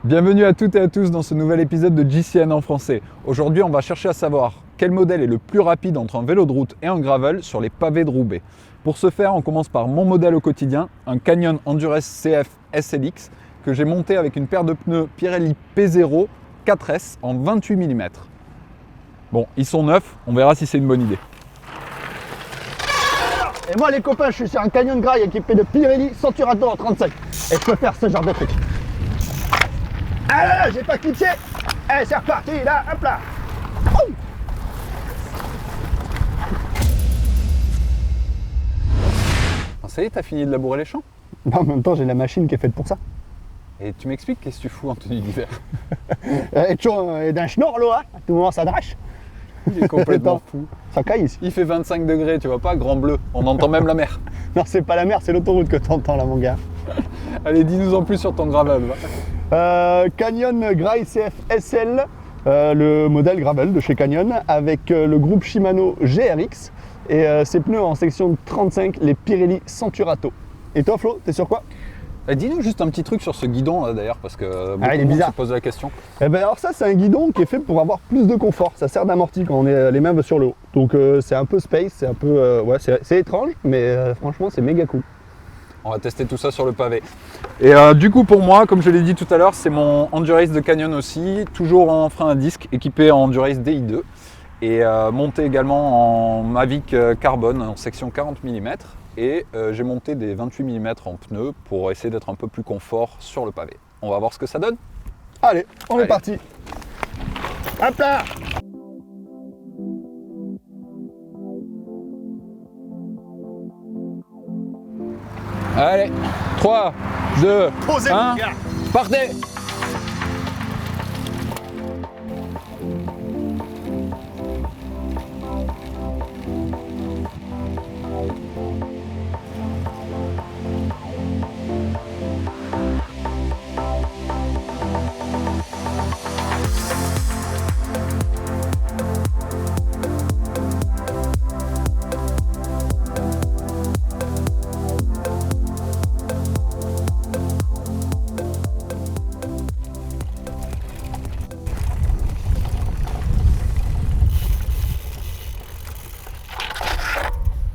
Bienvenue à toutes et à tous dans ce nouvel épisode de JCN en français. Aujourd'hui, on va chercher à savoir quel modèle est le plus rapide entre un vélo de route et un gravel sur les pavés de Roubaix. Pour ce faire, on commence par mon modèle au quotidien, un Canyon Endurance CF SLX que j'ai monté avec une paire de pneus Pirelli P0 4S en 28 mm. Bon, ils sont neufs, on verra si c'est une bonne idée. Et moi les copains, je suis sur un Canyon Grail équipé de Pirelli Centurato en 35. Et je peux faire ce genre de truc. Ah là là, j'ai pas clipsé. Allez, c'est reparti là, hop là. Ouh. Ça y est, t'as fini de labourer les champs? Bah, en même temps, j'ai la machine qui est faite pour ça. Et tu m'expliques qu'est-ce que tu fous en tenue d'hiver? Et toujours d'un schnorr là, à tout moment ça drache. Il est complètement fou. Ça caille ici. Il fait 25 degrés, tu vois pas, grand bleu, on entend même la mer. Non, c'est pas la mer, c'est l'autoroute que t'entends là mon gars. Allez, dis-nous en plus sur ton gravel. Canyon Grail CF SL, le modèle gravel de chez Canyon avec le groupe Shimano GRX et ses pneus en section 35, les Pirelli Centurato. Et toi Flo, t'es sur quoi? Dis-nous juste un petit truc sur ce guidon là d'ailleurs, parce que beaucoup il est de monde bizarre. se pose la question. Eh ben alors ça c'est un guidon qui est fait pour avoir plus de confort, ça sert d'amorti quand on est les mains sur le haut. Donc c'est un peu space, c'est un peu ouais, c'est étrange, mais franchement c'est méga cool. On va tester tout ça sur le pavé. Et du coup pour moi, comme je l'ai dit tout à l'heure, c'est mon Endurace de Canyon aussi, toujours en frein à disque, équipé en Endurace DI2 et monté également en Mavic Carbone en section 40 mm. Et j'ai monté des 28 mm en pneus pour essayer d'être un peu plus confort sur le pavé. On va voir ce que ça donne. Allez, on est parti. Hop là. Allez, 3, 2, Posez 1, mon gars. partez!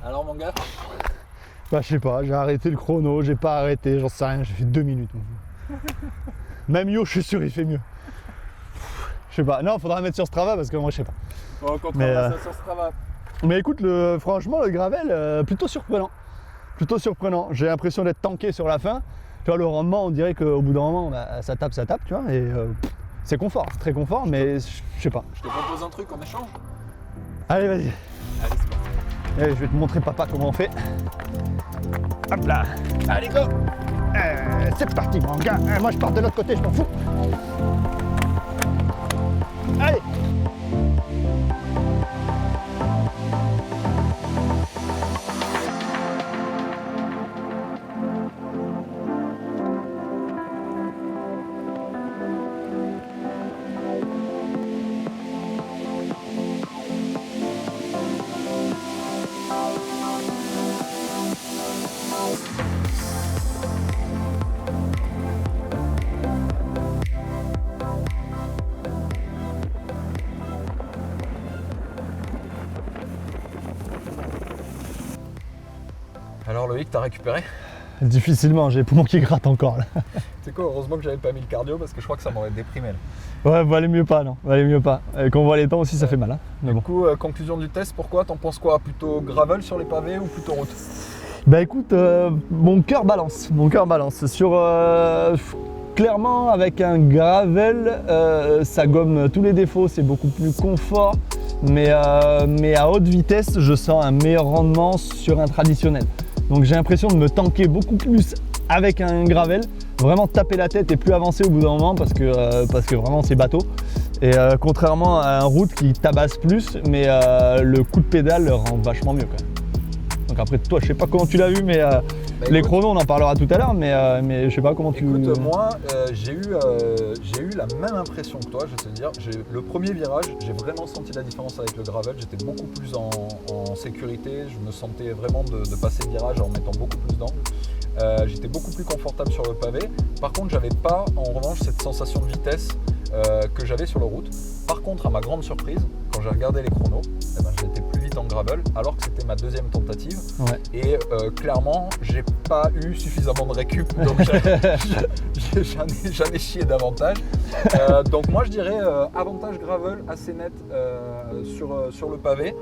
Alors mon gars? Bah je sais pas, j'ai arrêté le chrono, j'ai pas arrêté, j'en sais rien, j'ai fait 2 minutes. Même Yo, je suis sûr, il fait mieux. Je sais pas, non, faudra mettre sur Strava parce que moi je sais pas. Bon, on Mais, ça sur Strava. Mais écoute, franchement, le gravel, plutôt surprenant. Plutôt surprenant. J'ai l'impression d'être tanké sur la fin. Tu vois, le rendement, on dirait qu'au bout d'un moment, bah, ça tape, tu vois. Et c'est confort, c'est très confort, mais je sais pas. Je te propose un truc en échange. Allez, vas-y. Allez, c'est parti. Allez, je vais te montrer, papa, comment on fait. Hop là. Allez, go. C'est parti, mon gars. Moi, je pars de l'autre côté, je m'en fous. Allez. Alors Loïc, t'as récupéré? Difficilement, j'ai les poumons qui grattent encore là. C'est quoi, heureusement que j'avais pas mis le cardio parce que je crois que ça m'aurait déprimé là. Ouais, valait mieux pas, non. Valait mieux pas. Et quand on voit les temps aussi, ça fait mal. Hein. Mais bon. Du coup, conclusion du test, pourquoi? T'en penses quoi? Plutôt gravel sur les pavés ou plutôt route? Bah écoute, mon cœur balance. Mon cœur balance. Sur clairement, avec un gravel, ça gomme tous les défauts, c'est beaucoup plus confort. Mais à haute vitesse, je sens un meilleur rendement sur un traditionnel. Donc j'ai l'impression de me tanker beaucoup plus avec un gravel, vraiment taper la tête et plus avancer au bout d'un moment parce que vraiment c'est bateau. Et contrairement à un route qui tabasse plus, mais le coup de pédale le rend vachement mieux quand même. Donc après toi, je sais pas comment tu l'as vu, mais Les chronos, on en parlera tout à l'heure, mais je sais pas comment tu... Écoute, moi, j'ai eu la même impression que toi, je vais te dire. Le premier virage, j'ai vraiment senti la différence avec le gravel. J'étais beaucoup plus en sécurité. Je me sentais vraiment de passer le virage en mettant beaucoup plus d'angle. J'étais beaucoup plus confortable sur le pavé. Par contre, j'avais pas, en revanche, cette sensation de vitesse que j'avais sur la route. Par contre, à ma grande surprise, quand j'ai regardé les chronos, j'étais plus vite en gravel alors que c'était ma deuxième tentative. Ouais. Et clairement, j'ai pas eu suffisamment de récup, donc j'en ai chié davantage. Donc moi, je dirais avantage gravel assez net sur le pavé.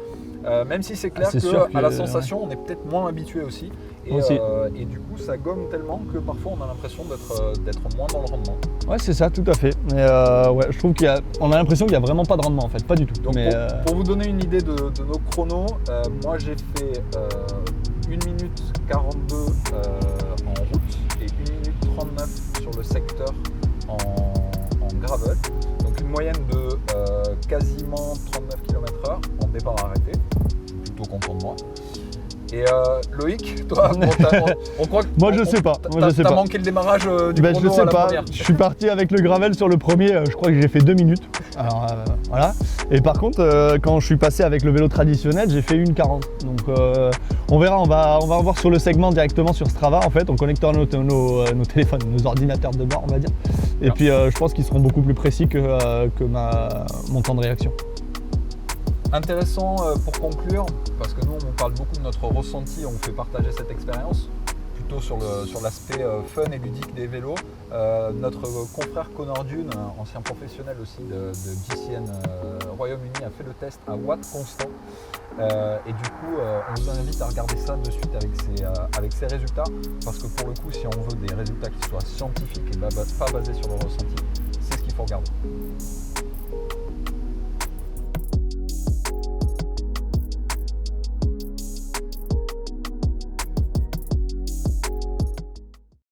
Même si c'est clair qu'à la sensation, on est peut-être moins habitué aussi. Et du coup, ça gomme tellement que parfois on a l'impression d'être moins dans le rendement. Ouais, c'est ça, tout à fait. Mais ouais, je trouve qu'on a l'impression qu'il n'y a vraiment pas de rendement en fait, pas du tout. Donc mais, pour vous donner une idée de nos chronos, moi j'ai fait 1 minute 42 en route et 1 minute 39 sur le secteur en gravel. Donc une moyenne de quasiment 39 km/h en départ arrêté. Plutôt content de moi. Et Loïc, toi, on croit que moi je sais pas. T'as manqué le démarrage du chrono je sais à la pas. première. Je suis parti avec le gravel sur le premier, je crois que j'ai fait 2 minutes. Alors voilà. Et par contre, quand je suis passé avec le vélo traditionnel, j'ai fait 1,40. Donc on verra, on va voir sur le segment directement sur Strava en fait, en connectant nos téléphones, nos ordinateurs de bord on va dire. Et puis je pense qu'ils seront beaucoup plus précis que mon temps de réaction. Intéressant pour conclure, parce que nous on parle beaucoup de notre ressenti, on vous fait partager cette expérience, plutôt sur l'aspect fun et ludique des vélos. Notre confrère Connor Dune, ancien professionnel aussi de GCN Royaume-Uni, a fait le test à watts constant. Et du coup, on vous invite à regarder ça de suite avec ses résultats, parce que pour le coup, si on veut des résultats qui soient scientifiques et pas basés sur le ressenti, c'est ce qu'il faut regarder.